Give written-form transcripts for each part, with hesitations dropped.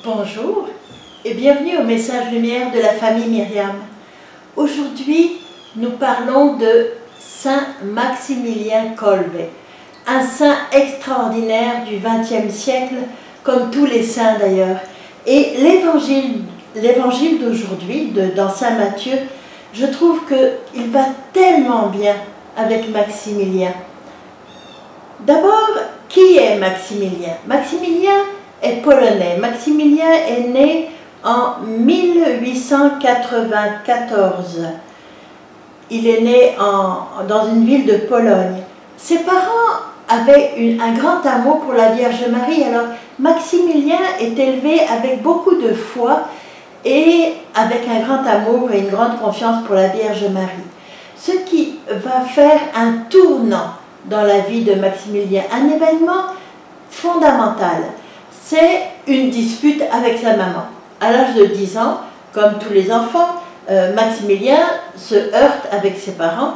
Bonjour et bienvenue au message lumière de la famille Myriam. Aujourd'hui, nous parlons de Saint Maximilien Kolbe, un saint extraordinaire du XXe siècle, comme tous les saints d'ailleurs. Et l'évangile d'aujourd'hui, dans Saint Matthieu, je trouve qu'il va tellement bien avec Maximilien. D'abord, qui est Maximilien? Maximilien est polonais. Maximilien est né en 1894. Il est né dans une ville de Pologne. Ses parents avaient un grand amour pour la Vierge Marie. Alors, Maximilien est élevé avec beaucoup de foi et avec un grand amour et une grande confiance pour la Vierge Marie. Ce qui va faire un tournant dans la vie de Maximilien, un événement fondamental. C'est une dispute avec sa maman. À l'âge de 10 ans, comme tous les enfants, Maximilien se heurte avec ses parents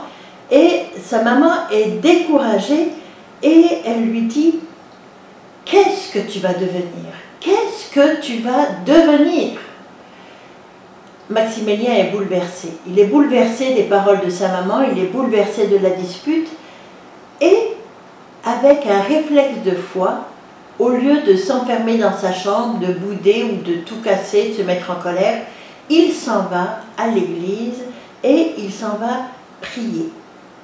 et sa maman est découragée et elle lui dit « Qu'est-ce que tu vas devenir? Qu'est-ce que tu vas devenir ?» Maximilien est bouleversé. Il est bouleversé des paroles de sa maman, il est bouleversé de la dispute et avec un réflexe de foi, au lieu de s'enfermer dans sa chambre, de bouder ou de tout casser, de se mettre en colère, il s'en va à l'église et il s'en va prier.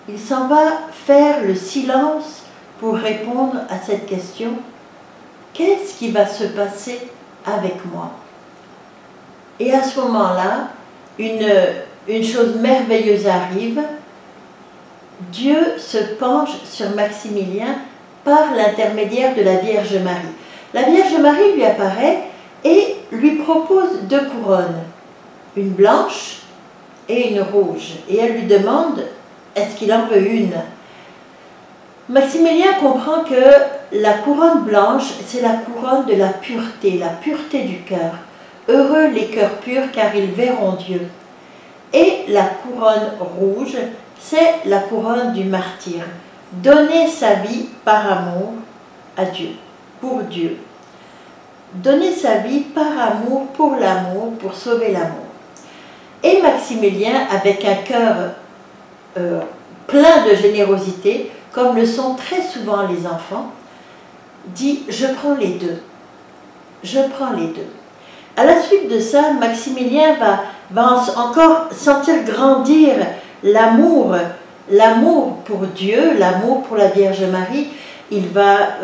Il s'en va faire le silence pour répondre à cette question « Qu'est-ce qui va se passer avec moi ?» Et à ce moment-là, une chose merveilleuse arrive. Dieu se penche sur Maximilien par l'intermédiaire de la Vierge Marie. La Vierge Marie lui apparaît et lui propose 2 couronnes, une blanche et une rouge. Et elle lui demande, est-ce qu'il en veut une? Maximilien comprend que la couronne blanche, c'est la couronne de la pureté du cœur. Heureux les cœurs purs, car ils verront Dieu. Et la couronne rouge, c'est la couronne du martyr. Donner sa vie par amour à Dieu, pour Dieu. Donner sa vie par amour, pour l'amour, pour sauver l'amour. Et Maximilien, avec un cœur plein de générosité, comme le sont très souvent les enfants, dit « Je prends les deux. Je prends les deux. » À la suite de ça, Maximilien va encore sentir grandir l'amour pour Dieu, l'amour pour la Vierge Marie. Il va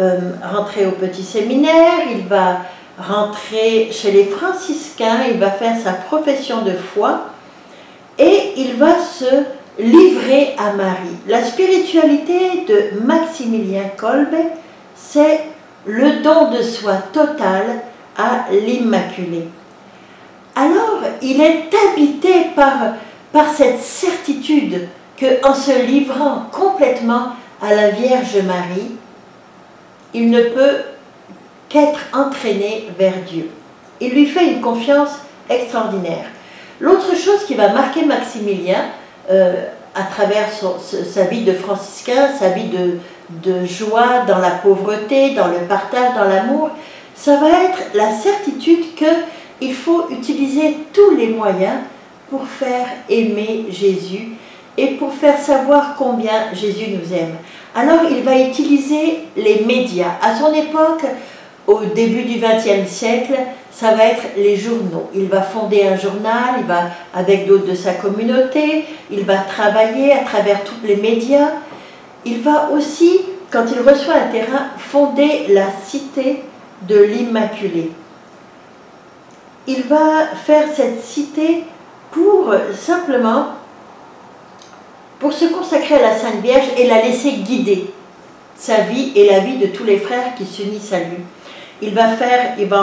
rentrer au petit séminaire, il va rentrer chez les franciscains, il va faire sa profession de foi et il va se livrer à Marie. La spiritualité de Maximilien Kolbe, c'est le don de soi total à l'Immaculée. Alors, il est habité par cette certitude qu'en se livrant complètement à la Vierge Marie, il ne peut qu'être entraîné vers Dieu. Il lui fait une confiance extraordinaire. L'autre chose qui va marquer Maximilien, à travers sa vie de franciscain, sa vie de joie dans la pauvreté, dans le partage, dans l'amour, ça va être la certitude qu'il faut utiliser tous les moyens pour faire aimer Jésus et pour faire savoir combien Jésus nous aime. Alors il va utiliser les médias. À son époque, au début du XXe siècle, ça va être les journaux. Il va fonder un journal, il va, avec d'autres de sa communauté, il va travailler à travers tous les médias. Il va aussi, quand il reçoit un terrain, fonder la cité de l'Immaculée. Il va faire cette cité pour simplement pour se consacrer à la Sainte Vierge et la laisser guider sa vie et la vie de tous les frères qui s'unissent à lui. Il va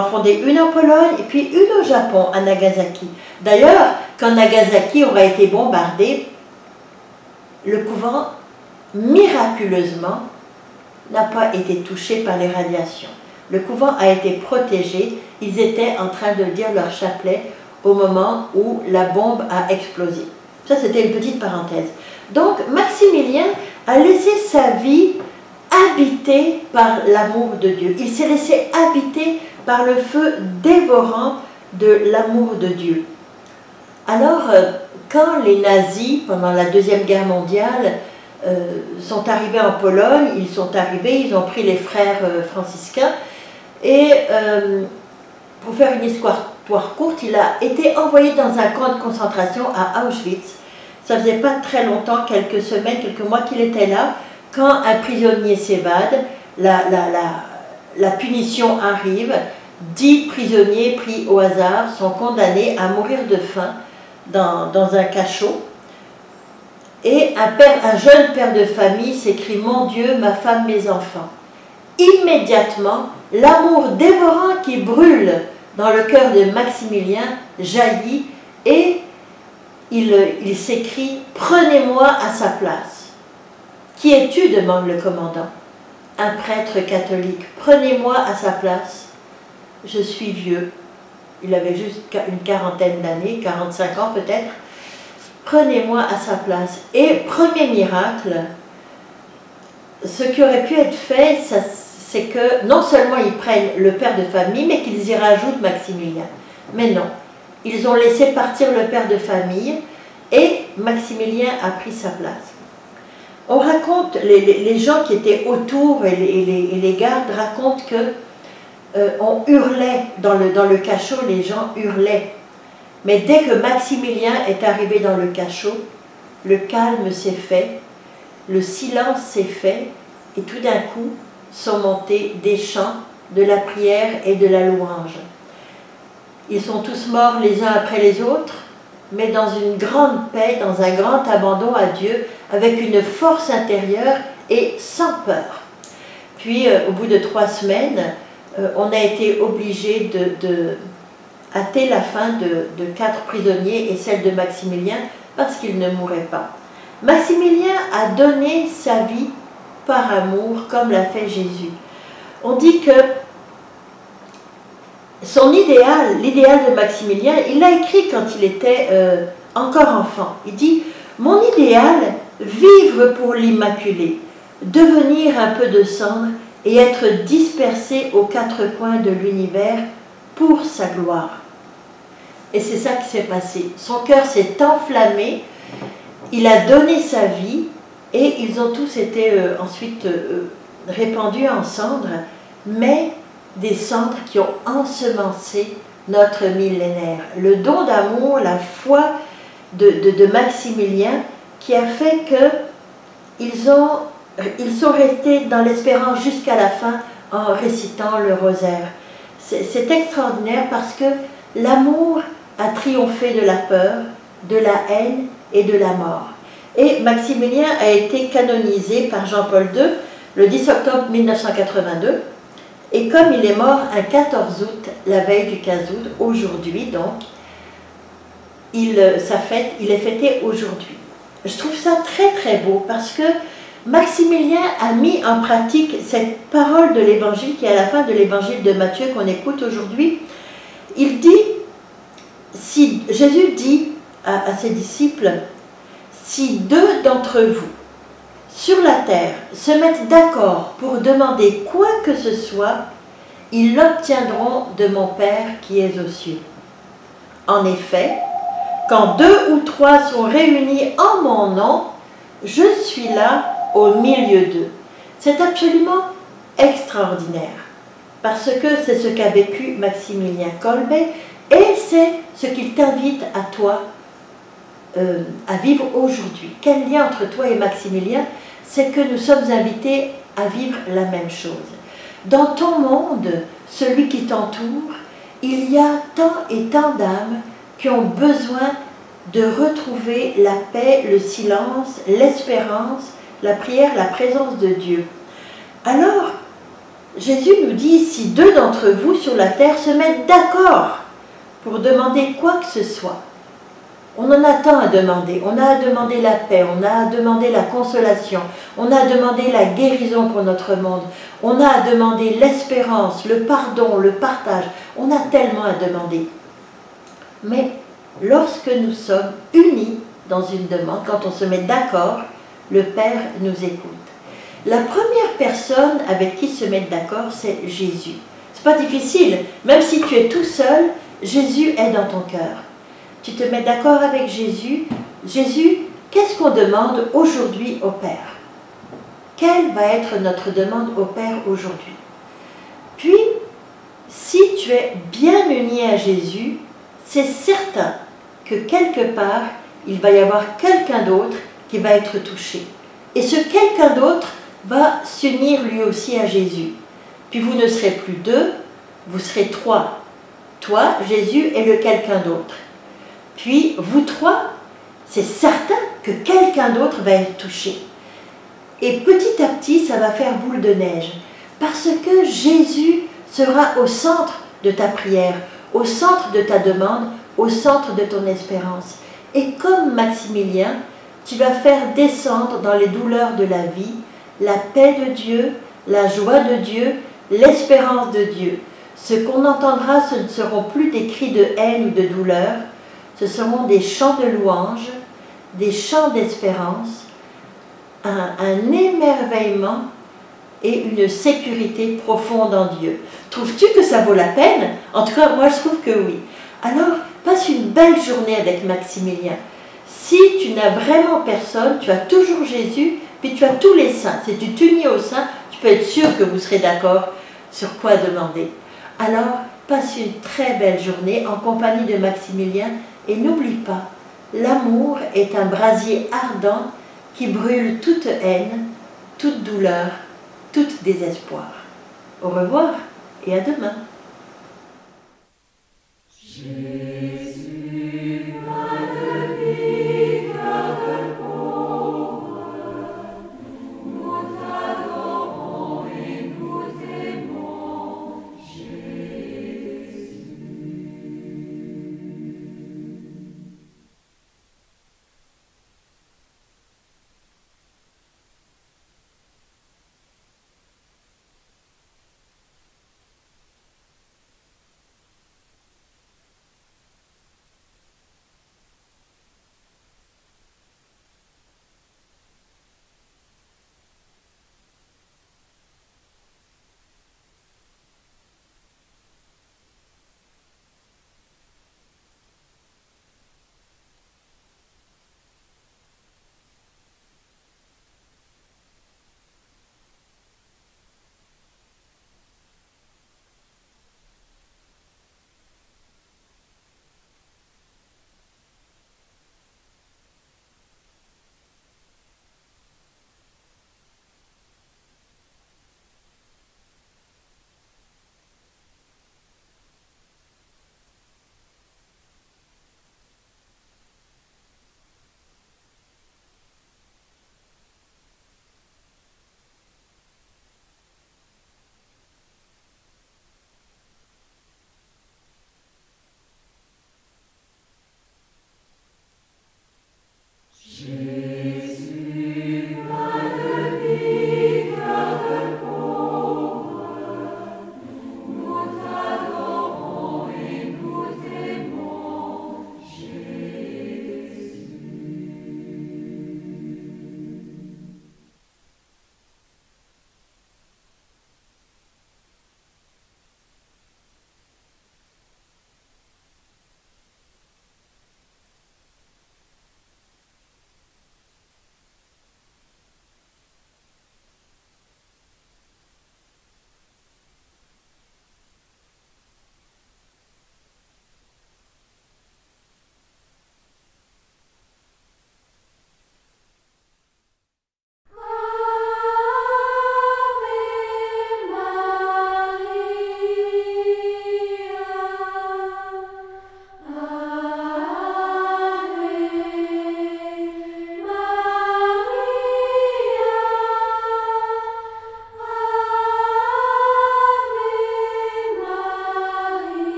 en fonder une en Pologne et puis une au Japon, à Nagasaki. D'ailleurs, quand Nagasaki aura été bombardé, le couvent, miraculeusement, n'a pas été touché par les radiations. Le couvent a été protégé, ils étaient en train de dire leur chapelet au moment où la bombe a explosé. Ça, c'était une petite parenthèse. Donc, Maximilien a laissé sa vie habité par l'amour de Dieu. Il s'est laissé habiter par le feu dévorant de l'amour de Dieu. Alors, quand les nazis, pendant la Deuxième Guerre mondiale, sont arrivés en Pologne, ils ont pris les frères franciscains, et pour faire une histoire courte, il a été envoyé dans un camp de concentration à Auschwitz. Ça faisait pas très longtemps, quelques semaines, quelques mois qu'il était là, quand un prisonnier s'évade, la punition arrive, 10 prisonniers pris au hasard sont condamnés à mourir de faim dans un cachot. Et un jeune père de famille s'écrie « Mon Dieu, ma femme, mes enfants ». Immédiatement, l'amour dévorant qui brûle dans le cœur de Maximilien jaillit et il s'écrie « Prenez-moi à sa place ». « Qui es-tu » demande le commandant. « Un prêtre catholique. Prenez-moi à sa place. Je suis vieux. » Il avait juste une quarantaine d'années, 45 ans peut-être. « Prenez-moi à sa place. » Et premier miracle, ce qui aurait pu être fait, c'est que non seulement ils prennent le père de famille, mais qu'ils y rajoutent Maximilien. Mais non, ils ont laissé partir le père de famille et Maximilien a pris sa place. On raconte, les gens qui étaient autour et les gardes racontent que on hurlait dans le cachot, les gens hurlaient. Mais dès que Maximilien est arrivé dans le cachot, le calme s'est fait, le silence s'est fait, et tout d'un coup sont montés des chants, de la prière et de la louange. Ils sont tous morts les uns après les autres, mais dans une grande paix, dans un grand abandon à Dieu, avec une force intérieure et sans peur. Puis, au bout de 3 semaines, on a été obligé de hâter la fin de 4 prisonniers et celle de Maximilien, parce qu'il ne mourait pas. Maximilien a donné sa vie par amour, comme l'a fait Jésus. On dit que son idéal, l'idéal de Maximilien, il l'a écrit quand il était encore enfant. Il dit « Mon idéal, vivre pour l'Immaculée, devenir un peu de cendre et être dispersé aux 4 coins de l'univers pour sa gloire. » Et c'est ça qui s'est passé. Son cœur s'est enflammé, il a donné sa vie et ils ont tous été ensuite répandus en cendres, mais des cendres qui ont ensemencé notre millénaire. Le don d'amour, la foi de Maximilien qui a fait qu'ils sont restés dans l'espérance jusqu'à la fin en récitant le rosaire. C'est extraordinaire parce que l'amour a triomphé de la peur, de la haine et de la mort. Et Maximilien a été canonisé par Jean-Paul II le 10 octobre 1982. Et comme il est mort un 14 août, la veille du 15 août, aujourd'hui donc, sa fête, il est fêté aujourd'hui. Je trouve ça très très beau parce que Maximilien a mis en pratique cette parole de l'évangile qui est à la fin de l'évangile de Matthieu qu'on écoute aujourd'hui. Il dit, Jésus dit à ses disciples, si 2 d'entre vous sur la terre se mettent d'accord pour demander quoi que ce soit, ils l'obtiendront de mon Père qui est aux cieux. En effet, quand 2 ou 3 sont réunis en mon nom, je suis là au milieu d'eux. C'est absolument extraordinaire, parce que c'est ce qu'a vécu Maximilien Kolbe, et c'est ce qu'il t'invite à toi à vivre aujourd'hui. Quel lien entre toi et Maximilien? C'est que nous sommes invités à vivre la même chose. Dans ton monde, celui qui t'entoure, il y a tant et tant d'âmes qui ont besoin de retrouver la paix, le silence, l'espérance, la prière, la présence de Dieu. Alors, Jésus nous dit, si 2 d'entre vous sur la terre se mettent d'accord pour demander quoi que ce soit, on en a tant à demander. On a à demander la paix, on a à demander la consolation, on a à demander la guérison pour notre monde, on a à demander l'espérance, le pardon, le partage. On a tellement à demander. Mais lorsque nous sommes unis dans une demande, quand on se met d'accord, le Père nous écoute. La première personne avec qui se mettre d'accord, c'est Jésus. C'est pas difficile, même si tu es tout seul, Jésus est dans ton cœur. Tu te mets d'accord avec Jésus. Jésus, qu'est-ce qu'on demande aujourd'hui au Père? Quelle va être notre demande au Père aujourd'hui? Puis, si tu es bien uni à Jésus, c'est certain que quelque part, il va y avoir quelqu'un d'autre qui va être touché. Et ce quelqu'un d'autre va s'unir lui aussi à Jésus. Puis vous ne serez plus deux, vous serez trois. Toi, Jésus et le quelqu'un d'autre. Puis vous trois, c'est certain que quelqu'un d'autre va être touché. Et petit à petit, ça va faire boule de neige. Parce que Jésus sera au centre de ta prière, au centre de ta demande, au centre de ton espérance. Et comme Maximilien, tu vas faire descendre dans les douleurs de la vie la paix de Dieu, la joie de Dieu, l'espérance de Dieu. Ce qu'on entendra, ce ne seront plus des cris de haine ou de douleur, ce seront des chants de louange, des chants d'espérance, un émerveillement et une sécurité profonde en Dieu. Trouves-tu que ça vaut la peine? En tout cas, moi je trouve que oui. Alors, passe une belle journée avec Maximilien. Si tu n'as vraiment personne, tu as toujours Jésus, puis tu as tous les saints. Si tu t'unis aux saints, tu peux être sûr que vous serez d'accord sur quoi demander. Alors, passe une très belle journée en compagnie de Maximilien et n'oublie pas, l'amour est un brasier ardent qui brûle toute haine, toute douleur, tout désespoir. Au revoir et à demain.